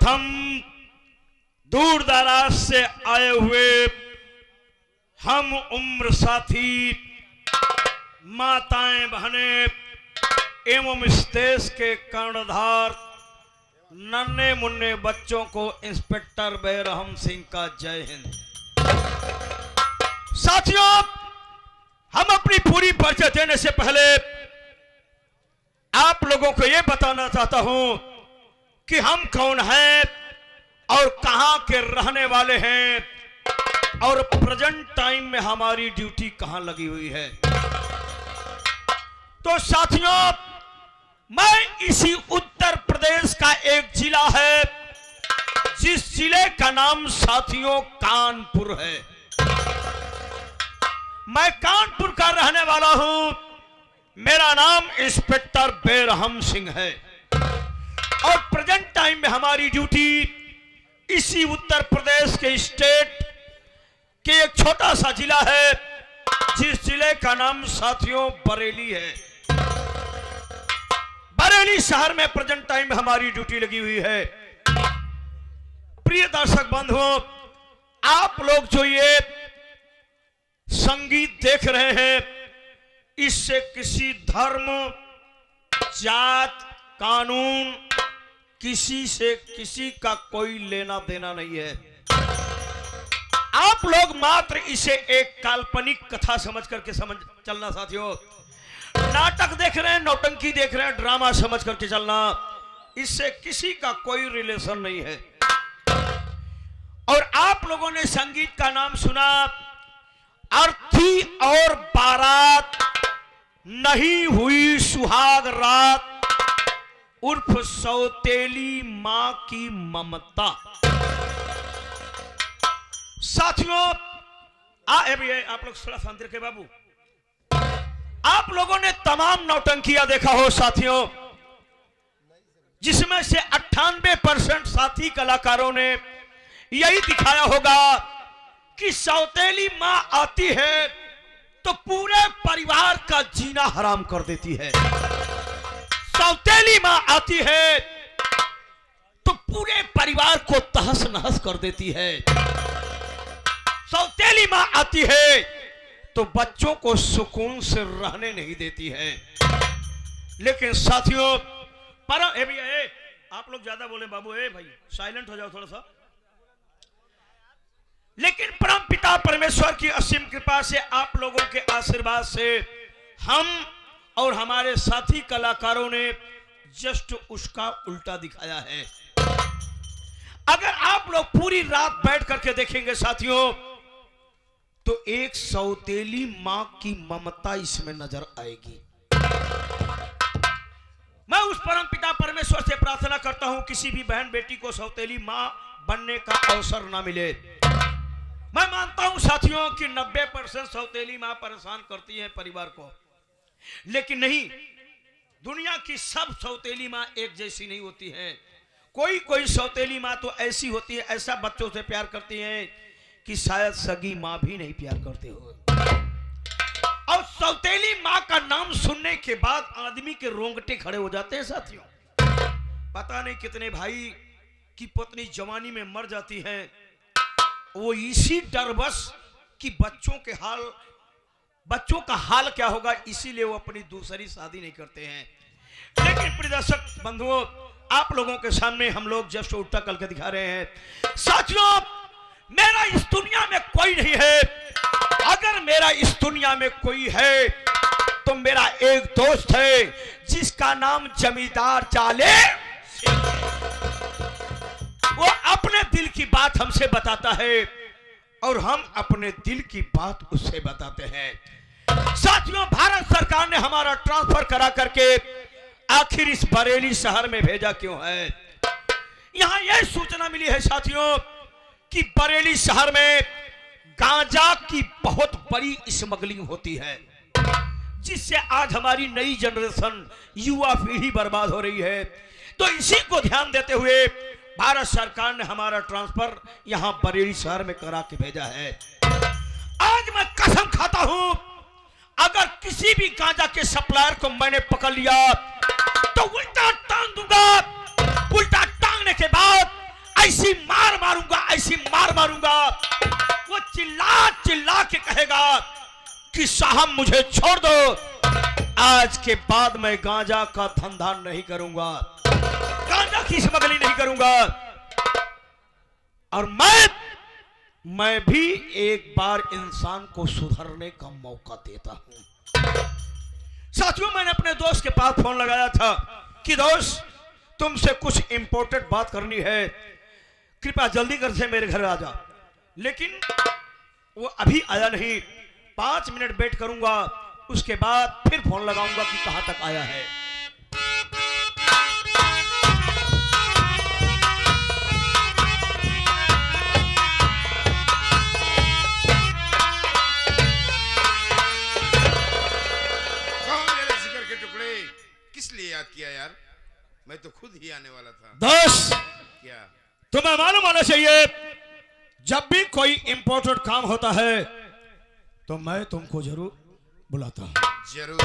सर्वप्रथम दूर दराज से आए हुए हम उम्र साथी माताएं बहनें एवं इस देश के कर्णधार नन्हे मुन्ने बच्चों को इंस्पेक्टर बेरहम सिंह का जय हिंद। साथियों, हम अपनी पूरी परिचय देने से पहले आप लोगों को यह बताना चाहता हूं कि हम कौन हैं और कहां के रहने वाले हैं और प्रेजेंट टाइम में हमारी ड्यूटी कहां लगी हुई है। तो साथियों, मैं इसी उत्तर प्रदेश का एक जिला है जिस जिले का नाम साथियों कानपुर है। मैं कानपुर का रहने वाला हूं। मेरा नाम इंस्पेक्टर बेरहम सिंह है और प्रेजेंट टाइम में हमारी ड्यूटी इसी उत्तर प्रदेश के स्टेट के एक छोटा सा जिला है जिस जिले का नाम साथियों बरेली है। बरेली शहर में प्रेजेंट टाइम में हमारी ड्यूटी लगी हुई है। प्रिय दर्शक बंधुओं, आप लोग जो ये संगीत देख रहे हैं, इससे किसी धर्म, जात, कानून, किसी से किसी का कोई लेना देना नहीं है। आप लोग मात्र इसे एक काल्पनिक कथा समझ करके समझ चलना। साथियों, नाटक देख रहे हैं, नौटंकी देख रहे हैं, ड्रामा समझ करके चलना। इससे किसी का कोई रिलेशन नहीं है। और आप लोगों ने संगीत का नाम सुना, अर्थी और बारात, नहीं हुई सुहाग रात, उर्फ सौतेली मां की ममता। साथियों, आप लोग थोड़ा शांति रखे बाबू। आप लोगों ने तमाम नौटंकियां देखा हो साथियों, जिसमें से 98% साथी कलाकारों ने यही दिखाया होगा कि सौतेली मां आती है तो पूरे परिवार का जीना हराम कर देती है। सौतेली मां आती है तो पूरे परिवार को तहस नहस कर देती है। सौतेली मां आती है तो बच्चों को सुकून से रहने नहीं देती है। लेकिन साथियों, आप लोग ज्यादा बोले बाबू, भाई साइलेंट हो जाओ थोड़ा सा। लेकिन परम पिता परमेश्वर की असीम कृपा से, आप लोगों के आशीर्वाद से हम और हमारे साथी कलाकारों ने जस्ट उसका उल्टा दिखाया है। अगर आप लोग पूरी रात बैठ करके देखेंगे साथियों, तो एक सौतेली मां की ममता इसमें नजर आएगी। मैं उस परम पिता परमेश्वर से प्रार्थना करता हूं किसी भी बहन बेटी को सौतेली मां बनने का अवसर ना मिले। मैं मानता हूं साथियों कि 90% सौतेली मां परेशान करती है परिवार को, लेकिन नहीं, दुनिया की सब सौतेली मां एक जैसी नहीं होती हैं। कोई कोई सौतेली मां तो ऐसी होती है, ऐसा बच्चों से प्यार करती है कि शायद सगी मां भी नहीं प्यार करते हो। और सौतेली मां का नाम सुनने के बाद आदमी के रोंगटे खड़े हो जाते हैं साथियों। पता नहीं कितने भाई की पत्नी जवानी में मर जाती है, वो इसी डर बस कि बच्चों का हाल क्या होगा, इसीलिए वो अपनी दूसरी शादी नहीं करते हैं। लेकिन प्रिय दर्शक बंधुओं, आप लोगों के सामने हम लोग जस्ट उल्टा करके दिखा रहे हैं। साथियों, मेरा इस दुनिया में कोई नहीं है। अगर मेरा इस दुनिया में कोई है तो मेरा एक दोस्त है जिसका नाम जमींदार चाले। वो अपने दिल की बात हमसे बताता है और हम अपने दिल की बात उससे बताते हैं। साथियों, भारत सरकार ने हमारा ट्रांसफर करा करके आखिर इस बरेली शहर में भेजा क्यों है? यहां यह सूचना मिली है साथियों कि बरेली शहर में गांजा की बहुत बड़ी स्मगलिंग होती है, जिससे आज हमारी नई जनरेशन, युवा पीढ़ी बर्बाद हो रही है। तो इसी को ध्यान देते हुए भारत सरकार ने हमारा ट्रांसफर यहां बरेली शहर में करा के भेजा है। आज मैं कसम खाता हूं, अगर किसी भी गांजा के सप्लायर को मैंने पकड़ लिया तो उल्टा टांग दूंगा। उल्टा टांगने के बाद ऐसी मार मारूंगा, ऐसी मार मारूंगा, वो चिल्ला चिल्ला के कहेगा कि साहब मुझे छोड़ दो, आज के बाद मैं गांजा का धंधा नहीं करूंगा, गांजा की स्मगलिंग नहीं करूंगा। और मैं भी एक बार इंसान को सुधरने का मौका देता हूं। साथियों, मैंने अपने दोस्त के पास फोन लगाया था कि दोस्त तुमसे कुछ इंपॉर्टेंट बात करनी है, कृपया जल्दी कर से मेरे घर आ जा। लेकिन वो अभी आया नहीं, 5 मिनट वेट करूंगा, उसके बाद फिर फोन लगाऊंगा कि कहां तक आया है। किस लिए याद किया यार? मैं तो खुद ही आने वाला था। दोस्त, क्या तुम्हें मालूम होना चाहिए, जब भी कोई इंपॉर्टेंट काम होता है तो मैं तुमको जरूर बुलाता हूं। जरूर।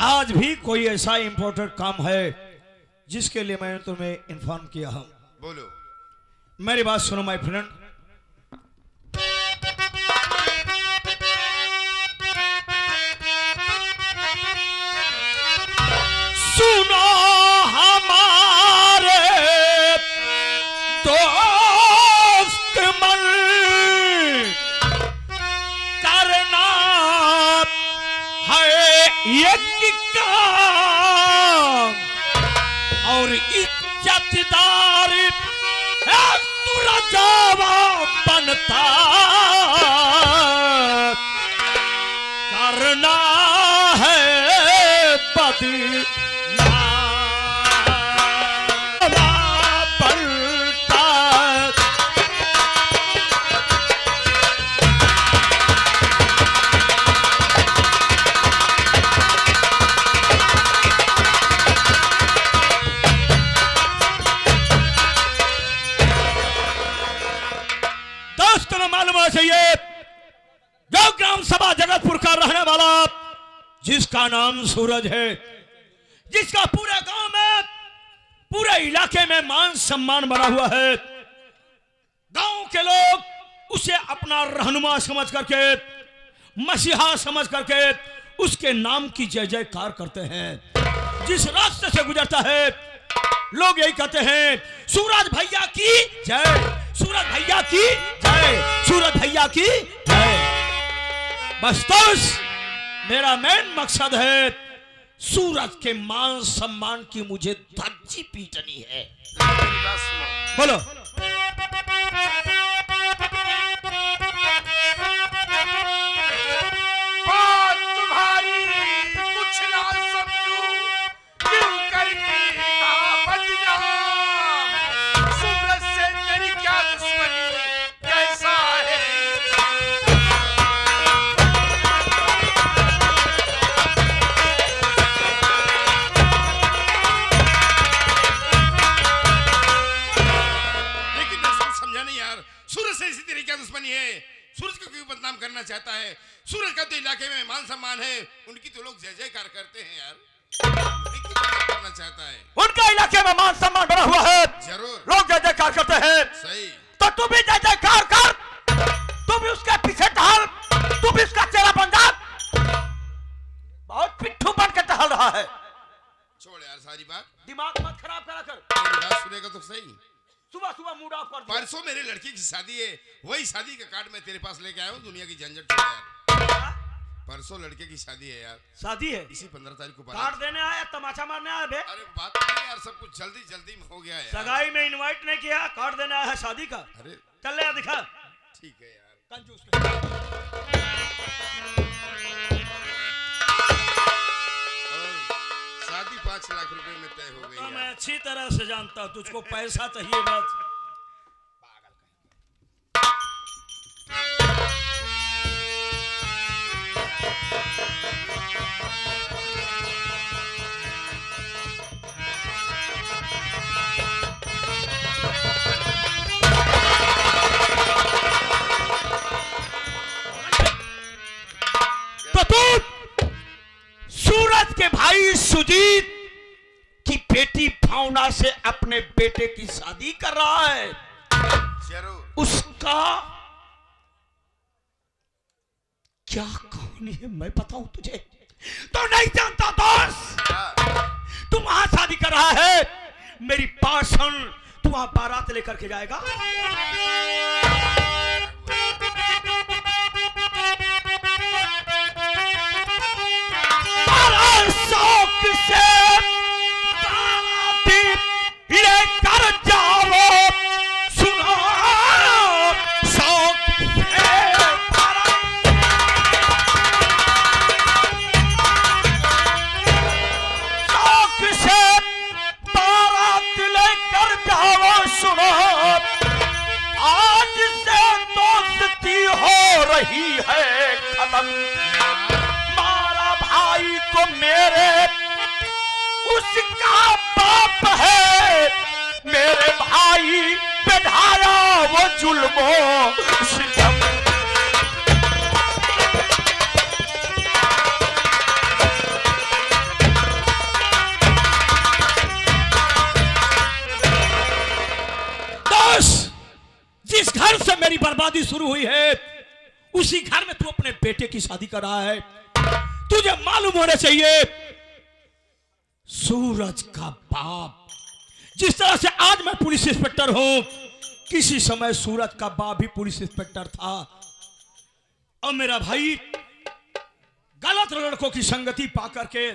आज भी कोई ऐसा इंपॉर्टेंट काम है जिसके लिए मैंने तुम्हें इन्फॉर्म किया हूं। बोलो। मेरी बात सुनो माय फ्रेंड। सुनो हमारे दोस्त मन, करना है एक काम और इज्जतदार सुरजावा बनता, करना है बदनाम बनता। दोस्तों, में मालूम होना चाहिए, जो ग्राम सभा जगतपुर का रहने वाला, जिसका नाम सूरज है, जिसका पूरे गांव में, पूरे इलाके में मान सम्मान बना हुआ है, गांव के लोग उसे अपना रहनुमा समझ करके, मसीहा समझ करके उसके नाम की जय जयकार करते हैं। जिस रास्ते से गुजरता है लोग यही कहते हैं, सूरज भैया की जय, सूरज भैया की जय, सूरज भैया की जय। बस दोस्त, मेरा मेन मकसद है सूरज के मान सम्मान की मुझे धज्जी पीटनी है। बोलो। बात तुम्हारी कुछ ना समझू, क्यों करके बदनाम, सूरज से तेरी क्या दुश्मनी, कैसा है? सूरज से इसी तरह क्या दुश्मनी है? सूरज को क्यों बदनाम करना चाहता है? सूरज का तो इलाके में मान सम्मान है, उनकी तो लोग जय जयकार करते हैं यार। करना चाहता है, उनका इलाके में मान सम्मान बना हुआ है, जरूर लोग जय जयकार करते हैं। सही। तो तू भी जय जयकार कर, तू भी उसके पीछे टहल, तू भी उसका चेहरा बन जा। बहुत पिट्ठू बन के टहल रहा है। छोड़ यार सारी बात, दिमाग मत खराब करा कर। मेरी बात सुनेगा तो सही। सुबह सुबह मूड ऑफ कर दिया। परसों मेरे लड़की की शादी है, वही शादी का कार्ड मैं तेरे पास लेके आया हूँ। दुनिया की झंझट छोड़ यार। परसों लड़के की शादी है यार। शादी है? इसी 15 तारीख को कार्ड देने आया, तमाचा मारने आया बे? अरे बात नहीं यार, सब कुछ जल्दी जल्दी में हो गया है। सगाई में इनवाइट नहीं किया, कार्ड देने आया है शादी का। अरे चल ले दिखा। ठीक है यार। कंजूस। शादी 5 लाख रुपए में तय हो गई तो है। मैं अच्छी तरह से जानता हूं, तुझको पैसा चाहिए बस। तो तू सूरज के भाई सुजीत की बेटी भाव भावना से अपने बेटे की शादी कर रहा है, जरूर। उसका क्या कहानी है मैं बताऊं तुझे? तो नहीं जानता दोस्त। तू वहां शादी कर रहा है, मेरी बात सुन, तू वहां बारात लेकर के जाएगा। शौक से बाराती लेकर जाओ, सुनो शौक से बारात लेकर जाओ, सुनो आज से दोस्ती हो रही है खत्म। मारा भाई को मेरे उसका बाप है, मेरे भाई पे ढाया वो जुल्मो सितम। दोस्त, जिस घर से मेरी बर्बादी शुरू हुई है, उसी घर में तू अपने बेटे की शादी कर रहा है। तुझे मालूम होना चाहिए, सूरज का बाप, जिस तरह से आज मैं पुलिस इंस्पेक्टर हूं, किसी समय सूरज का बाप भी पुलिस इंस्पेक्टर था। और मेरा भाई गलत लड़कों की संगति पाकर के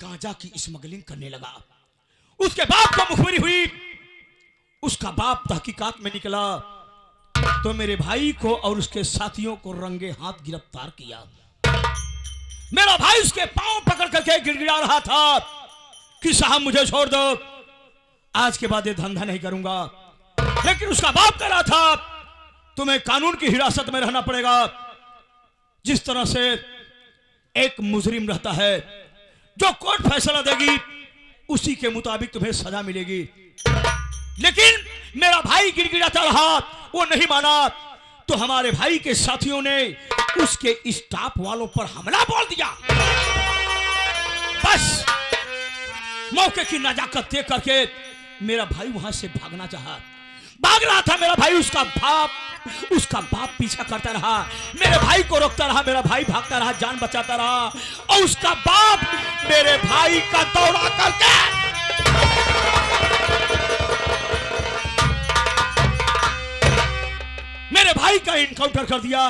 गांजा की स्मगलिंग करने लगा। उसके बाप को मुखबिरी हुई, उसका बाप तहकीकात में निकला तो मेरे भाई को और उसके साथियों को रंगे हाथ गिरफ्तार किया। मेरा भाई उसके पांव पकड़ करके गिड़गिड़ा रहा था कि साहब मुझे छोड़ दो, आज के बाद ये धंधा नहीं करूंगा। लेकिन उसका बाप कह रहा था तुम्हें कानून की हिरासत में रहना पड़ेगा। जिस तरह से एक मुजरिम रहता है, जो कोर्ट फैसला देगी उसी के मुताबिक तुम्हें सजा मिलेगी। लेकिन मेरा भाई गिड़गिड़ाता रहा, वो नहीं माना। तो हमारे भाई के साथियों ने उसके स्टाफ वालों पर हमला बोल दिया। बस मौके की नजाकत देख करके मेरा भाई वहां से भागना चाहा। भाग रहा था मेरा भाई, उसका बाप पीछा करता रहा, मेरे भाई को रोकता रहा, मेरा भाई भागता रहा, जान बचाता रहा। और उसका बाप मेरे भाई का दौड़ा करके मेरे भाई का इनकाउंटर कर दिया।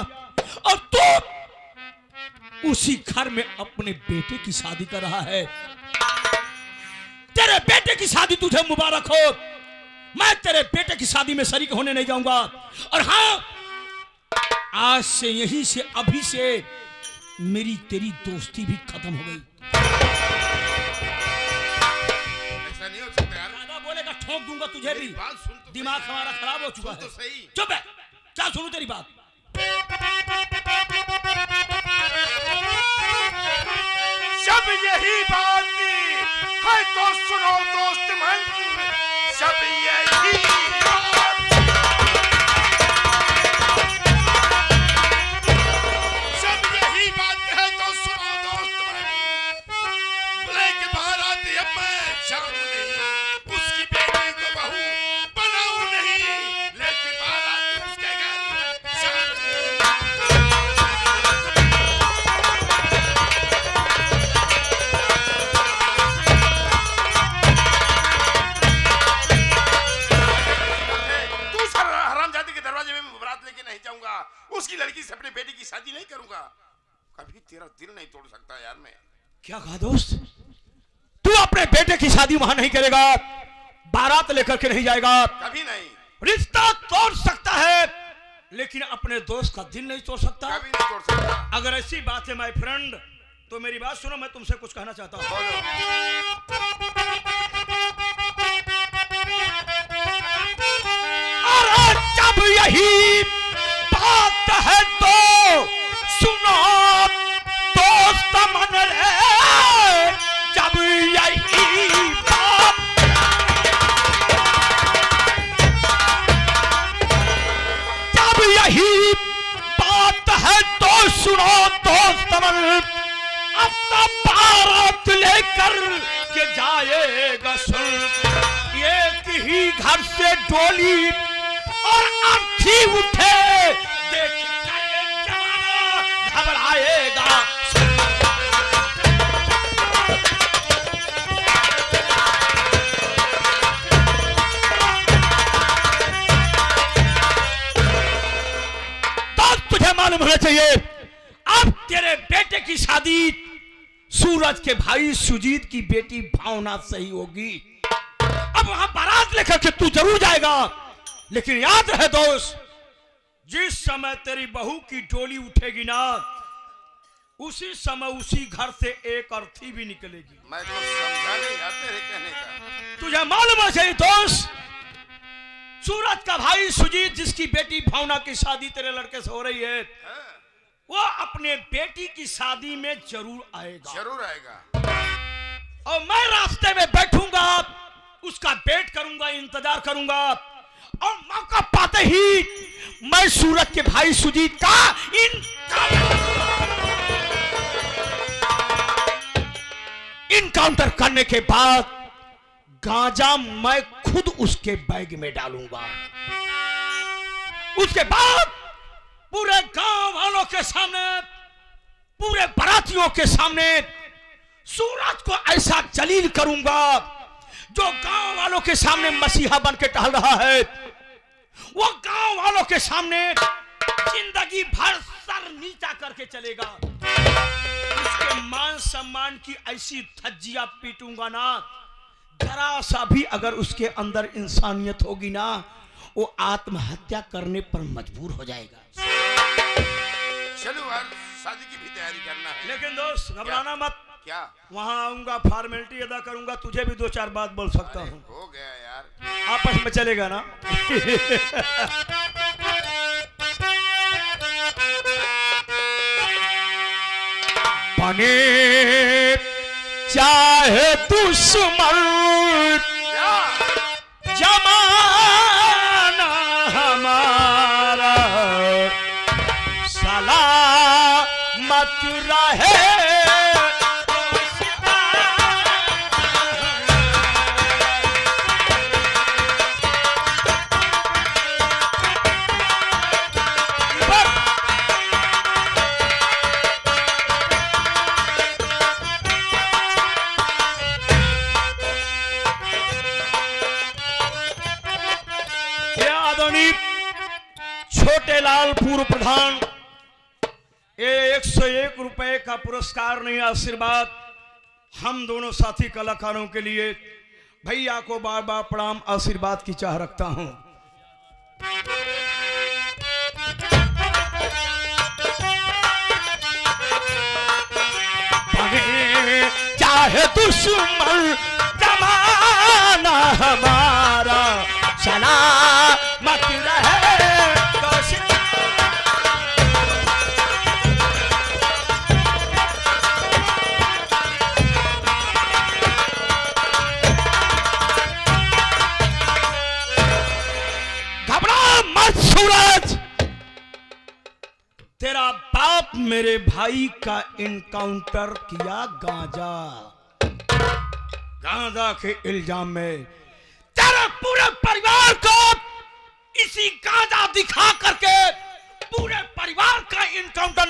और तू उसी घर में अपने बेटे की शादी कर रहा है। तेरे बेटे की शादी तुझे मुबारक हो। मैं तेरे बेटे की शादी में शरीक होने नहीं जाऊंगा। और हाँ, आज से यहीं से अभी से मेरी तेरी दोस्ती भी खत्म हो गई। ऐसा नहीं हो सकता यार। ज्यादा बोलेगा ठोक दूंगा तुझे भी। बात सुन तो दिमाग हमारा खराब हो चुका है। तो सही। चुप है, क्या सुनूं तेरी बात? जब यही बात है तो सुनो दोस्त मन, जब यही बात, जब यही बात है तो सुनो दोस्त मन, बुलाए के बाहर आते अब मैं जाऊं नहीं, उसकी बेटी को बहू बनाऊं नहीं, लेके बाहर आते उसके घर जाऊं उसकी लड़की से अपने बेटी की शादी नहीं करूंगा। कभी तेरा दिल नहीं तोड़ सकता यार मैं। क्या कहा दोस्त? तू अपने बेटे की शादी वहां नहीं करेगा, बारात लेकर के नहीं जाएगा। कभी नहीं। रिश्ता तोड़ सकता है लेकिन अपने दोस्त का दिल नहीं तोड़ सकता। कभी नहीं तोड़ सकता। अगर ऐसी बात है माय फ्रेंड, तो मेरी बात सुनो, मैं तुमसे कुछ कहना चाहता हूं। अरे जब यही बात है तो सुनो दोस्त मन रे, जब यही बात, जब यही बात है तो सुनो दोस्त मन, अब तो बारात लेकर के जाएगा सुन, एक ही घर से डोली और अर्थी उठे, देख कर जमाना घबराएगा। तो तुझे मालूम होना चाहिए, अब तेरे बेटे की शादी सूरज के भाई सुजीत की बेटी भावना से ही होगी। अब वहां बारात लेकर के तू जरूर जाएगा, लेकिन याद रहे दोस्त, जिस समय तेरी बहू की डोली उठेगी ना, उसी समय उसी घर से एक अर्थी भी निकलेगी। मैं तो समझा नहीं यार तेरे कहने का। तुझे मालूम है चाहिए दोस्त, सूरज का भाई सुजीत जिसकी बेटी भावना की शादी तेरे लड़के से हो रही है, वो अपने बेटी की शादी में जरूर आएगा। जरूर आएगा। और मैं रास्ते में बैठूंगा, उसका वेट करूंगा, इंतजार करूंगा, और मौका पाते ही मैं सूरज के भाई सुजीत का इनकाउंटर करने के बाद गांजा मैं खुद उसके बैग में डालूंगा। उसके बाद पूरे गांव वालों के सामने, पूरे बारातियों के सामने सूरज को ऐसा जलील करूंगा, जो गांव वालों के सामने मसीहा बन के टहल रहा है, वो गांव वालों के सामने जिंदगी भर सर नीचा करके चलेगा। उसके मान सम्मान की ऐसी धज्जियां पीटूंगा ना, जरा सा भी अगर उसके अंदर इंसानियत होगी ना, वो आत्महत्या करने पर मजबूर हो जाएगा। चलो यार, शादी की भी तैयारी करना है। लेकिन दोस्त घबराना मत। क्या? वहां आऊंगा, फॉर्मेलिटी अदा करूंगा, तुझे भी दो चार बात बोल सकता हूँ। हो गया यार, आपस में चलेगा ना? बने चाहे दुश्मन, जमाना हमारा सलामत रहे। छोटे लाल पूर्व प्रधान, ये 101 रुपए का पुरस्कार नहीं, आशीर्वाद हम दोनों साथी कलाकारों के लिए। भैया को बार बार प्रणाम, आशीर्वाद की चाह रखता हूं। चाहे दुश्मन जमाना हमारा सलामत रहे। सूरज, तेरा बाप मेरे भाई का इनकाउंटर किया गांजा के इल्जाम में। तेरे पूरे परिवार को इसी गांजा दिखा करके पूरे परिवार का इनकाउंटर